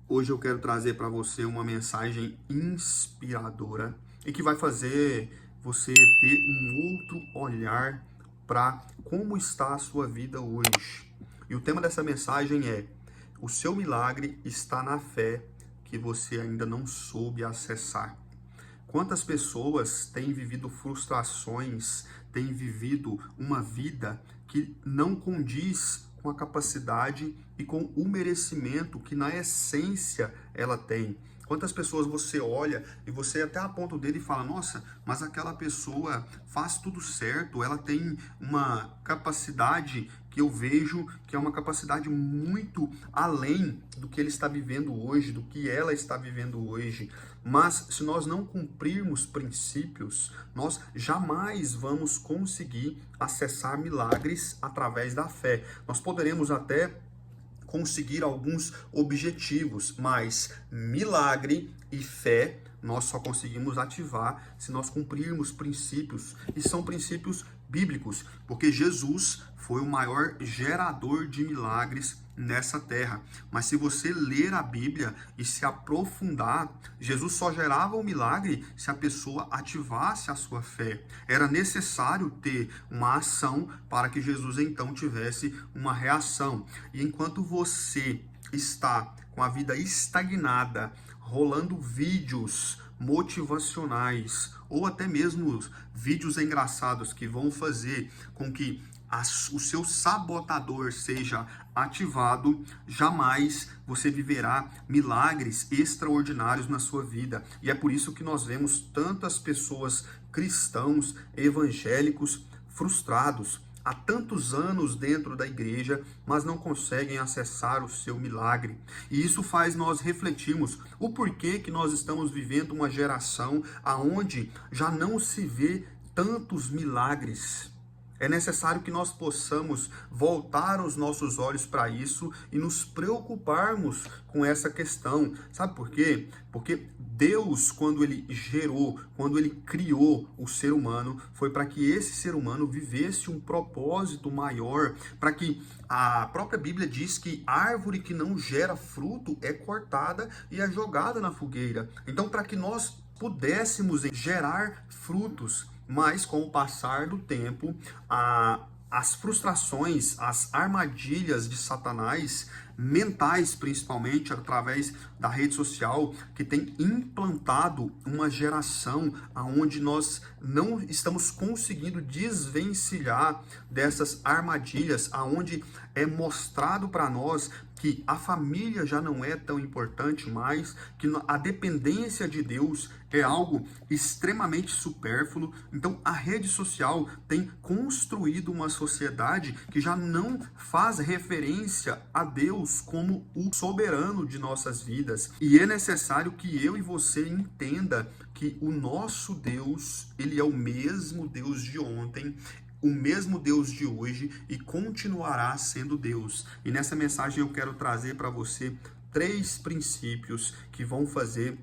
Hoje eu quero trazer para você uma mensagem inspiradora e que vai fazer você ter um outro olhar para como está a sua vida hoje. E o tema dessa mensagem é: o seu milagre está na fé que você ainda não soube acessar. Quantas pessoas têm vivido frustrações, têm vivido uma vida que não condiz com a capacidade e com o merecimento que na essência ela tem? Quantas pessoas você olha e você até aponta o dedo e fala: nossa, mas aquela pessoa faz tudo certo, ela tem uma capacidade que eu vejo que é uma capacidade muito além do que ele está vivendo hoje, do que ela está vivendo hoje. Mas se nós não cumprirmos princípios, nós jamais vamos conseguir acessar milagres através da fé. Nós poderemos até conseguir alguns objetivos, mas milagre e fé nós só conseguimos ativar se nós cumprirmos princípios, e são princípios bíblicos, porque Jesus foi o maior gerador de milagres nessa terra. Mas se você ler a Bíblia e se aprofundar, Jesus só gerava um milagre se a pessoa ativasse a sua fé. Era necessário ter uma ação para que Jesus então tivesse uma reação. E enquanto você está com a vida estagnada, rolando vídeos motivacionais ou até mesmo vídeos engraçados que vão fazer com que o seu sabotador seja ativado, jamais você viverá milagres extraordinários na sua vida. E é por isso que nós vemos tantas pessoas, cristãos, evangélicos, frustrados há tantos anos dentro da igreja, mas não conseguem acessar o seu milagre. E isso faz nós refletirmos o porquê que nós estamos vivendo uma geração aonde já não se vê tantos milagres. É necessário que nós possamos voltar os nossos olhos para isso e nos preocuparmos com essa questão. Sabe por quê? Porque Deus, quando ele gerou, quando ele criou o ser humano, foi para que esse ser humano vivesse um propósito maior, para que a própria Bíblia diz que árvore que não gera fruto é cortada e é jogada na fogueira. Então, para que nós pudéssemos gerar frutos, mas com o passar do tempo, as frustrações, as armadilhas de Satanás, mentais principalmente, através da rede social, que tem implantado uma geração onde nós não estamos conseguindo desvencilhar dessas armadilhas, aonde é mostrado para nós que a família já não é tão importante mais, que a dependência de Deus é algo extremamente supérfluo. Então a rede social tem construído uma sociedade que já não faz referência a Deus como o soberano de nossas vidas. E é necessário que eu e você entenda que o nosso Deus, ele é o mesmo Deus de ontem, o mesmo Deus de hoje e continuará sendo Deus. E nessa mensagem eu quero trazer para você 3 princípios que vão fazer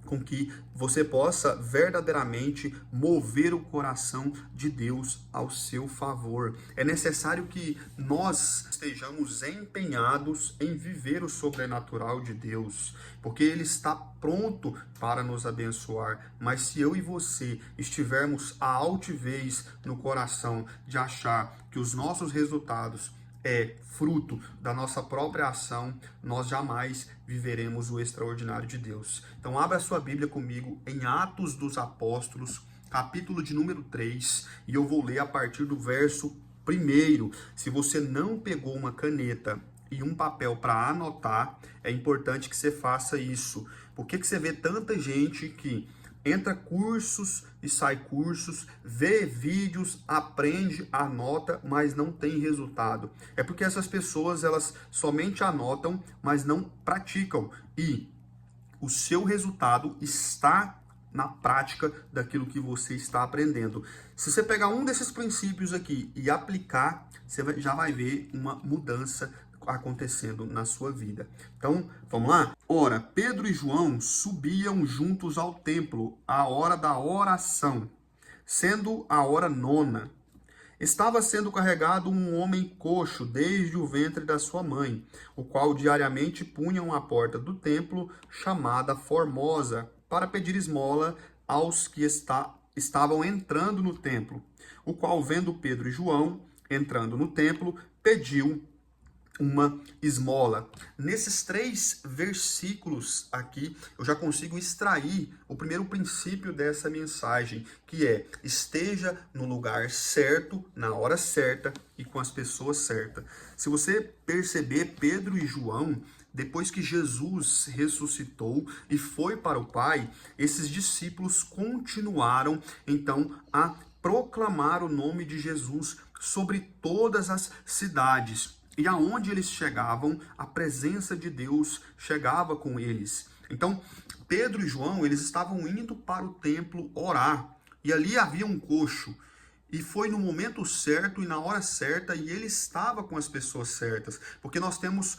com que você possa verdadeiramente mover o coração de Deus ao seu favor. É necessário que nós estejamos empenhados em viver o sobrenatural de Deus, porque Ele está pronto para nos abençoar. Mas se eu e você estivermos a altivez no coração de achar que os nossos resultados é fruto da nossa própria ação, nós jamais viveremos o extraordinário de Deus. Então abra sua Bíblia comigo em Atos dos Apóstolos, capítulo de número 3, e eu vou ler a partir do verso 1. Se você não pegou uma caneta e um papel para anotar, é importante que você faça isso. Por que você vê tanta gente que entra cursos e sai cursos, vê vídeos, aprende, anota, mas não tem resultado? É porque essas pessoas, elas somente anotam, mas não praticam. E o seu resultado está na prática daquilo que você está aprendendo. Se você pegar um desses princípios aqui e aplicar, você já vai ver uma mudança acontecendo na sua vida. Então, vamos lá? Ora, Pedro e João subiam juntos ao templo à hora da oração, sendo a hora 9. estava sendo carregado um homem coxo desde o ventre da sua mãe, o qual diariamente punham à porta do templo, chamada Formosa, para pedir esmola aos que estavam entrando no templo, o qual, vendo Pedro e João entrando no templo, pediu uma esmola. Nesses 3 versículos aqui, eu já consigo extrair o primeiro princípio dessa mensagem, que é: esteja no lugar certo, na hora certa e com as pessoas certas. Se você perceber, Pedro e João, depois que Jesus ressuscitou e foi para o Pai, esses discípulos continuaram, então, a proclamar o nome de Jesus sobre todas as cidades. E aonde eles chegavam, a presença de Deus chegava com eles. Então, Pedro e João, eles estavam indo para o templo orar. E ali havia um coxo. E foi no momento certo e na hora certa, e ele estava com as pessoas certas. Porque nós temos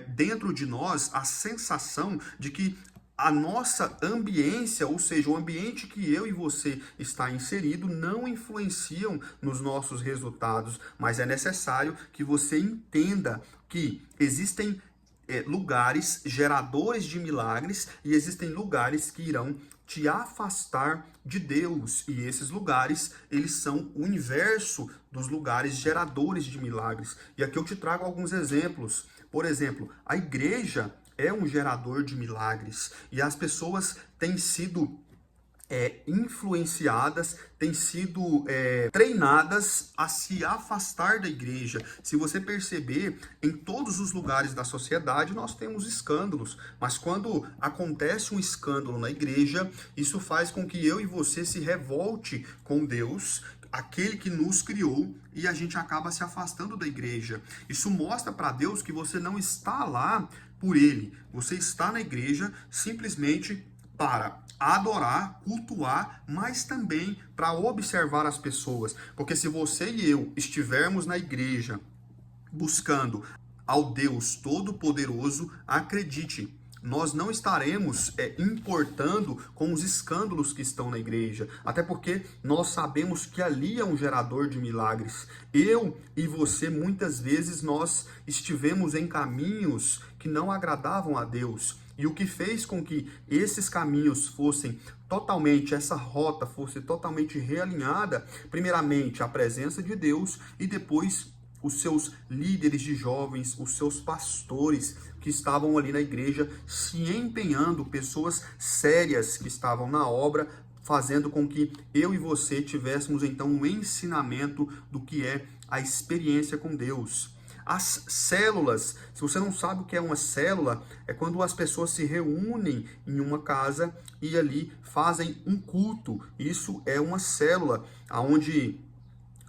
dentro de nós a sensação de que a nossa ambiência, ou seja, o ambiente que eu e você está inserido, não influenciam nos nossos resultados, mas é necessário que você entenda que existem lugares geradores de milagres e existem lugares que irão te afastar de Deus, e esses lugares, eles são o inverso dos lugares geradores de milagres. E aqui eu te trago alguns exemplos. Por exemplo, a igreja é um gerador de milagres e as pessoas têm sido influenciadas, têm sido treinadas a se afastar da igreja. Se você perceber, em todos os lugares da sociedade nós temos escândalos, mas quando acontece um escândalo na igreja, isso faz com que eu e você se revolte com Deus, aquele que nos criou, e a gente acaba se afastando da igreja. Isso mostra para Deus que você não está lá por ele, você está na igreja simplesmente para adorar, cultuar, mas também para observar as pessoas. Porque se você e eu estivermos na igreja buscando ao Deus Todo-Poderoso, acredite, nós não estaremos importando com os escândalos que estão na igreja. Até porque nós sabemos que ali é um gerador de milagres. Eu e você, muitas vezes, nós estivemos em caminhos que não agradavam a Deus. E o que fez com que esses caminhos fossem totalmente, essa rota fosse totalmente realinhada, primeiramente a presença de Deus e depois os seus líderes de jovens, os seus pastores que estavam ali na igreja se empenhando, pessoas sérias que estavam na obra, fazendo com que eu e você tivéssemos então um ensinamento do que é a experiência com Deus. As células, se você não sabe o que é uma célula, é quando as pessoas se reúnem em uma casa e ali fazem um culto. Isso é uma célula, onde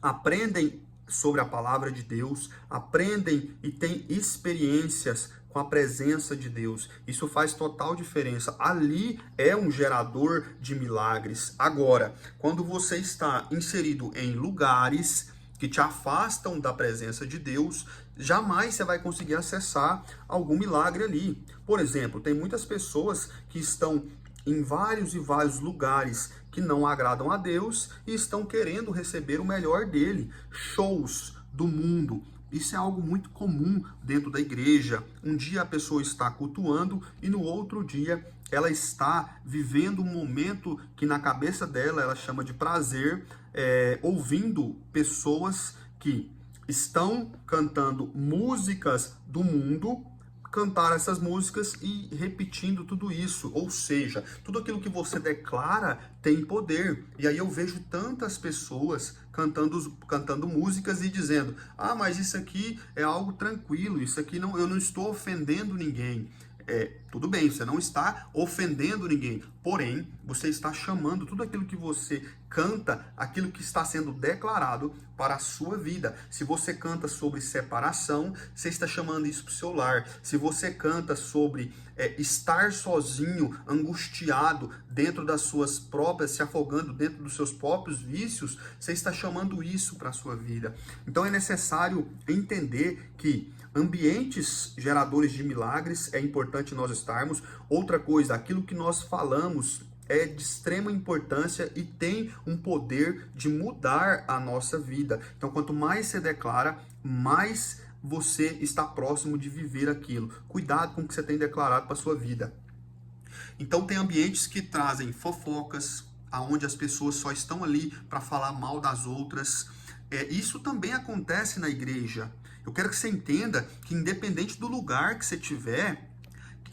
aprendem sobre a palavra de Deus, aprendem e têm experiências com a presença de Deus. Isso faz total diferença. Ali é um gerador de milagres. Agora, quando você está inserido em lugares que te afastam da presença de Deus, jamais você vai conseguir acessar algum milagre ali. Por exemplo, tem muitas pessoas que estão em vários e vários lugares que não agradam a Deus e estão querendo receber o melhor dele. Shows do mundo. Isso é algo muito comum dentro da igreja. Um dia a pessoa está cultuando e no outro dia ela está vivendo um momento que na cabeça dela ela chama de prazer, ouvindo pessoas que estão cantando músicas do mundo, cantar essas músicas e repetindo tudo isso. Ou seja, tudo aquilo que você declara tem poder. E aí eu vejo tantas pessoas cantando músicas e dizendo: ah, mas isso aqui é algo tranquilo, isso aqui não, eu não estou ofendendo ninguém. Tudo bem, você não está ofendendo ninguém, porém, você está chamando tudo aquilo que você canta, aquilo que está sendo declarado para a sua vida. Se você canta sobre separação, você está chamando isso para o seu lar. Se você canta sobre estar sozinho, angustiado, dentro das suas próprias, se afogando dentro dos seus próprios vícios, você está chamando isso para a sua vida. Então é necessário entender que ambientes geradores de milagres é importante nós estarmos. Outra coisa, aquilo que nós falamos é de extrema importância e tem um poder de mudar a nossa vida. Então, quanto mais você declara, mais você está próximo de viver aquilo. Cuidado com o que você tem declarado para a sua vida. Então, tem ambientes que trazem fofocas, aonde as pessoas só estão ali para falar mal das outras. Isso também acontece na igreja. Eu quero que você entenda que, independente do lugar que você tiver,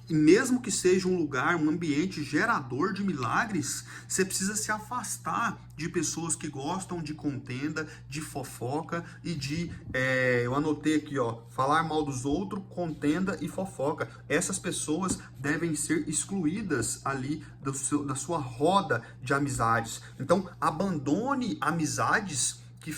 e mesmo que seja um lugar, um ambiente gerador de milagres, você precisa se afastar de pessoas que gostam de contenda, de fofoca e eu anotei aqui, falar mal dos outros, contenda e fofoca. Essas pessoas devem ser excluídas ali da sua roda de amizades. Então, abandone amizades que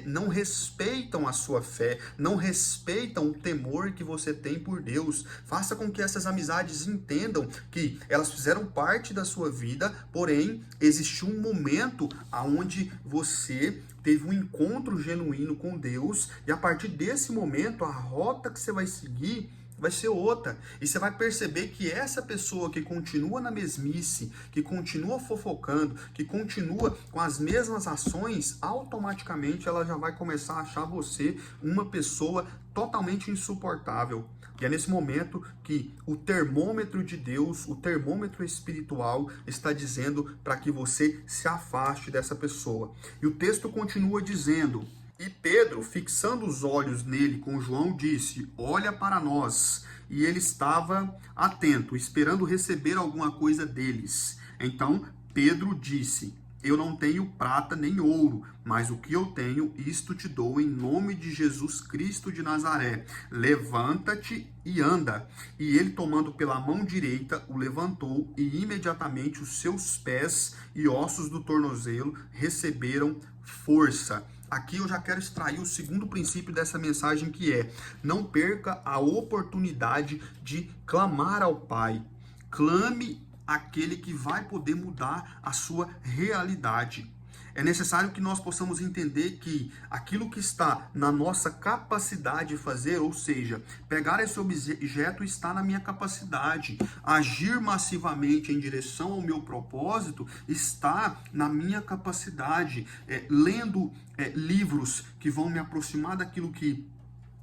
não respeitam a sua fé, não respeitam o temor que você tem por Deus. Faça com que essas amizades entendam que elas fizeram parte da sua vida, porém, existiu um momento onde você teve um encontro genuíno com Deus, e a partir desse momento, a rota que você vai seguir vai ser outra. E você vai perceber que essa pessoa que continua na mesmice, que continua fofocando, que continua com as mesmas ações, automaticamente ela já vai começar a achar você uma pessoa totalmente insuportável. E é nesse momento que o termômetro de Deus, o termômetro espiritual, está dizendo para que você se afaste dessa pessoa. E o texto continua dizendo: e Pedro, fixando os olhos nele com João, disse: olha para nós. E ele estava atento, esperando receber alguma coisa deles. Então Pedro disse: eu não tenho prata nem ouro, mas o que eu tenho, isto te dou em nome de Jesus Cristo de Nazaré. Levanta-te e anda. E ele, tomando pela mão direita, o levantou, e imediatamente os seus pés e ossos do tornozelo receberam força. Aqui eu já quero extrair o segundo princípio dessa mensagem, que é: não perca a oportunidade de clamar ao Pai. Clame aquele que vai poder mudar a sua realidade. É necessário que nós possamos entender que aquilo que está na nossa capacidade de fazer, ou seja, pegar esse objeto, está na minha capacidade. Agir massivamente em direção ao meu propósito está na minha capacidade. Lendo livros que vão me aproximar daquilo que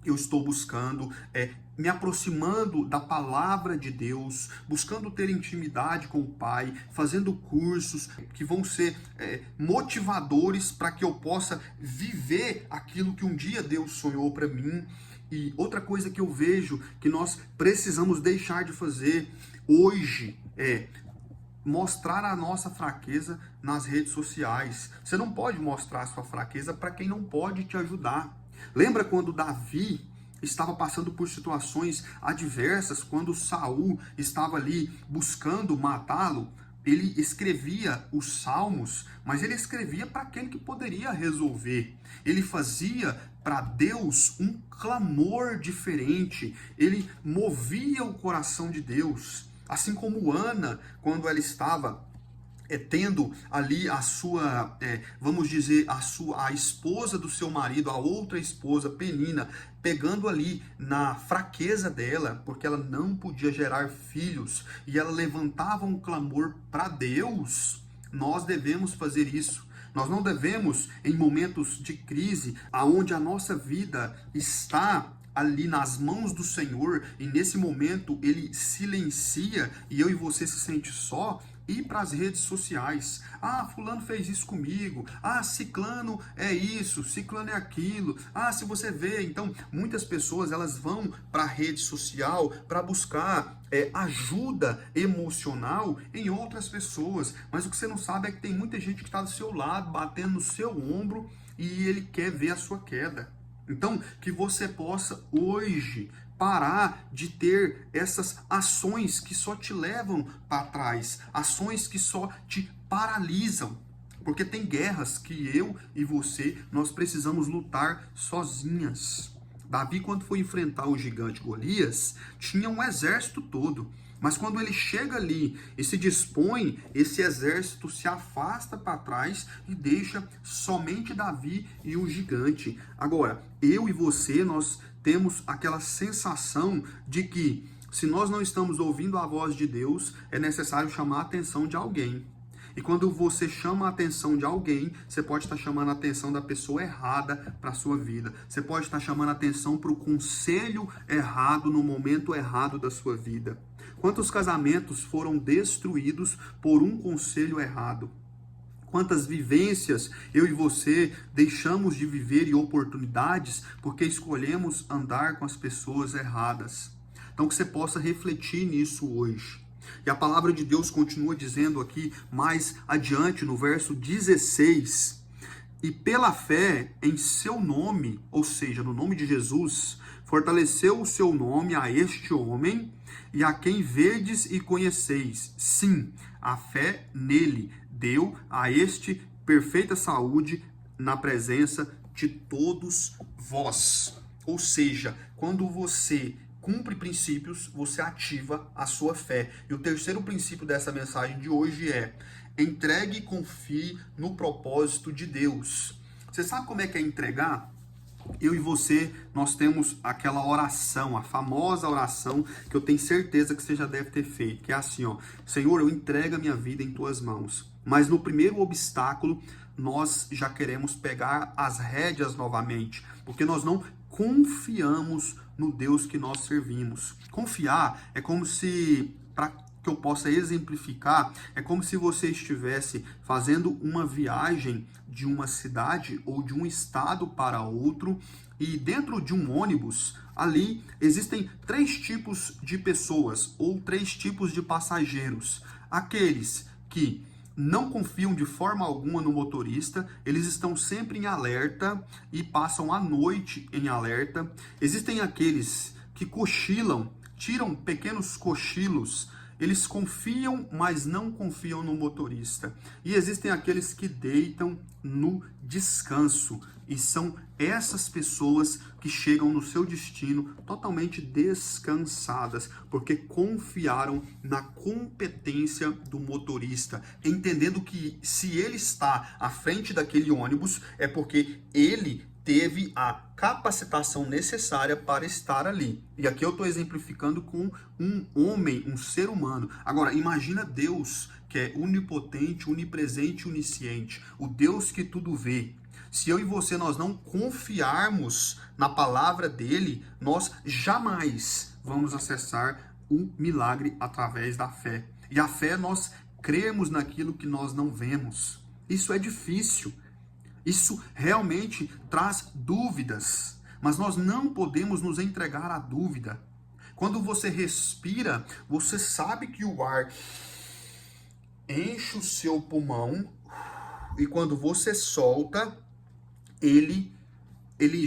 eu estou buscando, me aproximando da palavra de Deus, buscando ter intimidade com o Pai, fazendo cursos que vão ser motivadores para que eu possa viver aquilo que um dia Deus sonhou para mim. E outra coisa que eu vejo que nós precisamos deixar de fazer hoje é mostrar a nossa fraqueza nas redes sociais. Você não pode mostrar a sua fraqueza para quem não pode te ajudar. Lembra quando Davi estava passando por situações adversas, quando Saul estava ali buscando matá-lo? Ele escrevia os salmos, mas ele escrevia para aquele que poderia resolver. Ele fazia para Deus um clamor diferente. Ele movia o coração de Deus. Assim como Ana, quando ela estava tendo ali a sua, vamos dizer, a esposa do seu marido, a outra esposa, Penina, pegando ali na fraqueza dela, porque ela não podia gerar filhos, e ela levantava um clamor para Deus. Nós devemos fazer isso. Nós não devemos, em momentos de crise, aonde a nossa vida está ali nas mãos do Senhor, e nesse momento ele silencia e eu e você se sente só, ir para as redes sociais. Ah, fulano fez isso comigo. Ah, ciclano é isso, ciclano é aquilo. Ah, se você vê, então, muitas pessoas elas vão para a rede social para buscar ajuda emocional em outras pessoas. Mas o que você não sabe é que tem muita gente que está do seu lado, batendo no seu ombro, e ele quer ver a sua queda. Então, que você possa hoje parar de ter essas ações que só te levam para trás, ações que só te paralisam. Porque tem guerras que eu e você, nós precisamos lutar sozinhas. Davi, quando foi enfrentar o gigante Golias, tinha um exército todo. Mas quando ele chega ali e se dispõe, esse exército se afasta para trás e deixa somente Davi e o gigante. Agora, eu e você, nós temos aquela sensação de que Se nós não estamos ouvindo a voz de Deus, é necessário chamar a atenção de alguém. E quando você chama a atenção de alguém, você pode estar chamando a atenção da pessoa errada para a sua vida. Você pode estar chamando a atenção para o conselho errado no momento errado da sua vida. Quantos casamentos foram destruídos por um conselho errado? Quantas vivências eu e você deixamos de viver e oportunidades porque escolhemos andar com as pessoas erradas? Então que você possa refletir nisso hoje. E a palavra de Deus continua dizendo aqui mais adiante no verso 16: e pela fé em seu nome, ou seja, no nome de Jesus, fortaleceu o seu nome a este homem e a quem vedes e conheceis. Sim, a fé nele deu a este perfeita saúde na presença de todos vós. Ou seja, quando você cumpre princípios, você ativa a sua fé. E o terceiro princípio dessa mensagem de hoje é: entregue e confie no propósito de Deus. Você sabe como é que é entregar? Eu e você, nós temos aquela oração, a famosa oração que eu tenho certeza que você já deve ter feito, que é assim, ó: Senhor, eu entrego a minha vida em tuas mãos. Mas no primeiro obstáculo, nós já queremos pegar as rédeas novamente, porque nós não confiamos no Deus que nós servimos. Confiar é como se, para que eu possa exemplificar, é como se você estivesse fazendo uma viagem de uma cidade ou de um estado para outro, e dentro de um ônibus, ali existem 3 tipos de pessoas ou 3 tipos de passageiros. Aqueles que não confiam de forma alguma no motorista, eles estão sempre em alerta e passam a noite em alerta. Existem aqueles que cochilam, tiram pequenos cochilos, eles confiam, mas não confiam no motorista. E existem aqueles que deitam no descanso. E são essas pessoas que chegam no seu destino totalmente descansadas, porque confiaram na competência do motorista, entendendo que se ele está à frente daquele ônibus, é porque ele teve a capacitação necessária para estar ali. E aqui eu estou exemplificando com um homem, um ser humano. Agora, imagina Deus, que é onipotente, onipresente, onisciente, o Deus que tudo vê. Se eu e você nós não confiarmos na palavra dele, nós jamais vamos acessar o milagre através da fé. E a fé é nós crermos naquilo que nós não vemos. Isso é difícil. Isso realmente traz dúvidas, mas nós não podemos nos entregar à dúvida. Quando você respira, você sabe que o ar enche o seu pulmão, e quando você solta, ele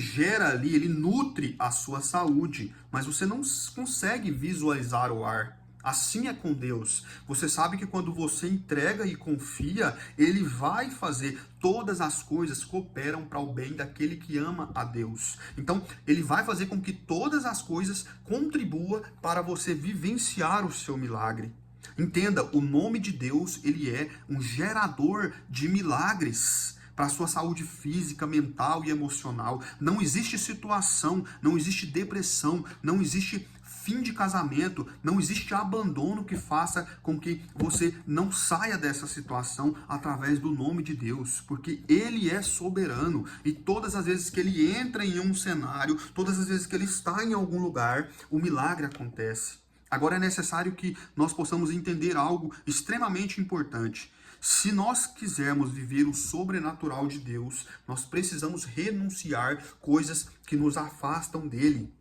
gera ali, ele nutre a sua saúde, mas você não consegue visualizar o ar. Assim é com Deus. Você sabe que quando você entrega e confia, ele vai fazer. Todas as coisas cooperam para o bem daquele que ama a Deus. Então, ele vai fazer com que todas as coisas contribuam para você vivenciar o seu milagre. Entenda, o nome de Deus, ele é um gerador de milagres para a sua saúde física, mental e emocional. Não existe situação, não existe depressão, não existe fim de casamento, não existe abandono que faça com que você não saia dessa situação através do nome de Deus, porque ele é soberano, e todas as vezes que ele entra em um cenário, todas as vezes que ele está em algum lugar, o milagre acontece. Agora é necessário que nós possamos entender algo extremamente importante. Se nós quisermos viver o sobrenatural de Deus, nós precisamos renunciar coisas que nos afastam dele,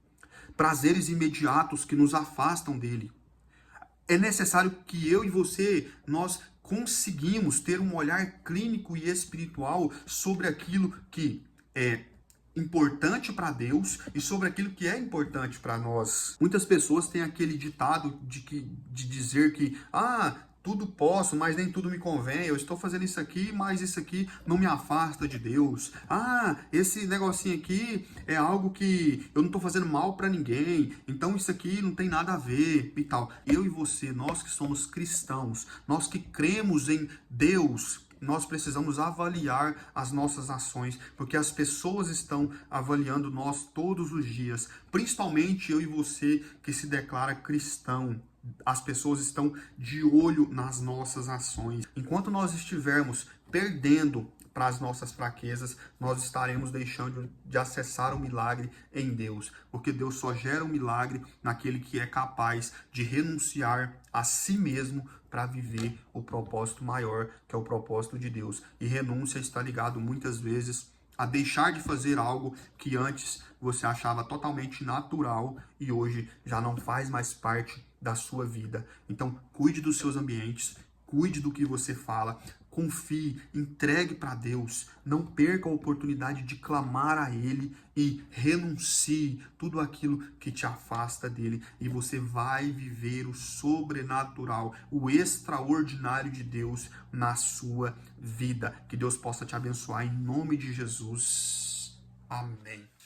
prazeres imediatos que nos afastam dele. É necessário que eu e você, nós conseguimos ter um olhar clínico e espiritual sobre aquilo que é importante para Deus e sobre aquilo que é importante para nós. Muitas pessoas têm aquele ditado de dizer que tudo posso, mas nem tudo me convém. Eu estou fazendo isso aqui, mas isso aqui não me afasta de Deus. Esse negocinho aqui é algo que eu não estou fazendo mal para ninguém. Então isso aqui não tem nada a ver e tal. Eu e você, nós que somos cristãos, nós que cremos em Deus, nós precisamos avaliar as nossas ações, porque as pessoas estão avaliando nós todos os dias, principalmente eu e você que se declara cristão. As pessoas estão de olho nas nossas ações. Enquanto nós estivermos perdendo para as nossas fraquezas, nós estaremos deixando de acessar o milagre em Deus, porque Deus só gera o milagre naquele que é capaz de renunciar a si mesmo para viver o propósito maior, que é o propósito de Deus. E renúncia está ligado muitas vezes a deixar de fazer algo que antes você achava totalmente natural e hoje já não faz mais parte da sua vida. Então, cuide dos seus ambientes, cuide do que você fala, confie, entregue para Deus, não perca a oportunidade de clamar a Ele e renuncie tudo aquilo que te afasta dele, e você vai viver o sobrenatural, o extraordinário de Deus na sua vida. Que Deus possa te abençoar em nome de Jesus. Amém.